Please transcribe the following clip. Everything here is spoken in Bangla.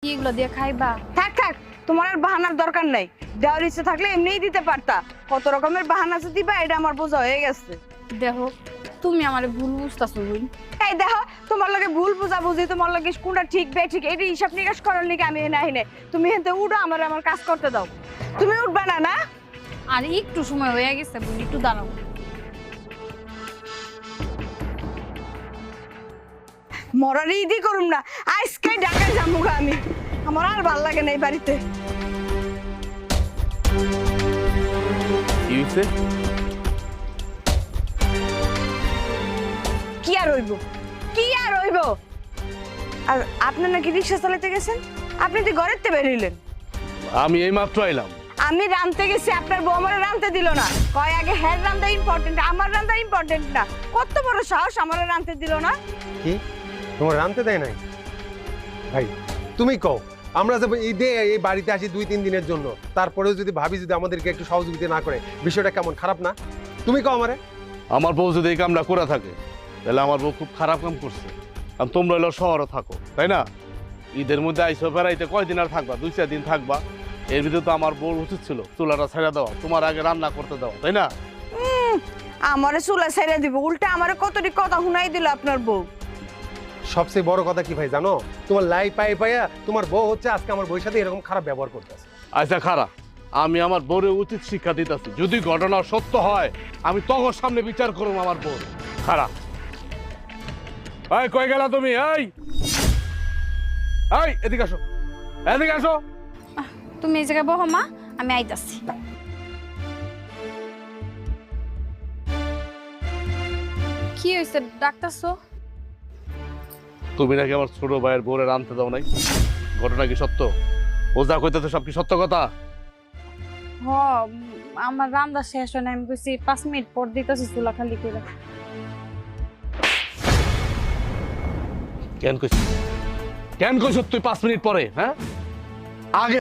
কি এগুলো দিয়ে খাইবা? থাক থাক, তোমার আর বাহানার দরকার নাই। দেওয়ার ইচ্ছে থাকলে এমনিই দিতে পারতা। কত রকমের বাহানা যে দিবা এটা আমার বোঝা হয়ে গেছে। দেখো তুমি আমারে ভুল বুঝতাছো বোন। এই দেখো, তোমার লগে ভুল বুঝাবুঝি, তোমার লগে কোনটা ঠিক বে ঠিক এটা হিসাব নিকাশ করার লিগে আমি নাই নে। তুমি হেনতে উঠো, আমার কাজ করতে দাও। তুমি উঠবা না? না আর একটু সময় হয়ে গেছে বোন, একটু দাঁড়াও। মরার ঈদই করুম না, আজকে ঢাকায় যাবো আমি। আমার আর ভাল লাগে না এই বাড়িতে। কি হইছে? কি আর হইব, কি আর হইব? আর আপনি নাকি রিক্সা চালাতে গেছেন? আপনি তো ঘরের তে বেরিলেন। আমি এই মাত্র আইলাম। আমি রাঁধতে গেছি, আপনার বউ আমার রাঁধতে দিল না। কয় আগে হের রান্না ইম্পর্টেন্ট, আমার রান্না ইম্পর্টেন্ট না। কত বড় সাহস, আমার রাঁধতে দিল না। কি তোমার রানতে দেয় নাই? ভাই তুমি কও, আমরা যে ঈদে এই বাড়িতে আসি 2-3 দিনের জন্য, তারপরেও যদি ভাবি যদি আমাদেরকে একটু সহযোগিতা না করে, বিষয়টা কেমন খারাপ না? তুমি কও আমারে। আমার বউ যদি এই কামটা করে থাকে তাহলে আমার বউ খুব খারাপ কাম করছে। কারণ তোমরা হলো শহরে থাকো, তাই না? ঈদের মধ্যে আইসো বেড়াইতে কয়দিন আর থাকবা? 2-4 দিন থাকবা। এর ভিতরে তো আমার বউর উচিত ছিল চুলাটা ছেড়ে দেওয়া, তোমার আগে রান্না করতে দেওয়া, তাই না? আমারে চুলা ছেড়ে দিব, উল্টা আমারে কতটি কথা শুনাই দিল আপনার বউ। সবচেয়ে বড় কথা কি ভাই জানো? তোমার লাই পাইয়া তোমার বউ হচ্ছে আজকে আমার বউর সাথে এরকম খারাপ ব্যবহার করতেছে। আচ্ছা খারাপ, আমি আমার বউরে উচিত শিক্ষা দিতেছি। যদি ঘটনা সত্য হয় আমি তখন সামনে বিচার করব আমার বউ। খারাপ। এই কই গেলা তুমি? এই এই এদিকে আসো, এদিকে আসো। তুমি এই জায়গায় বহো মা, আমি আইতাছি। কি হয়েছে ডাক্তারছো? তুমি নাকি আমার ছোট ভাইয়ের বউরে আনতে দাও নাই, ঘটনা কি সত্য? ও যা কইতেছে সব কি সত্য কথা? হ, আমার রান্না শেষ হয় না, আমি কইছি 5 মিনিট পর দিতেছি চুলা খালি করে। কেন কইছ তুই 5 মিনিট পরে? হ্যাঁ, আগে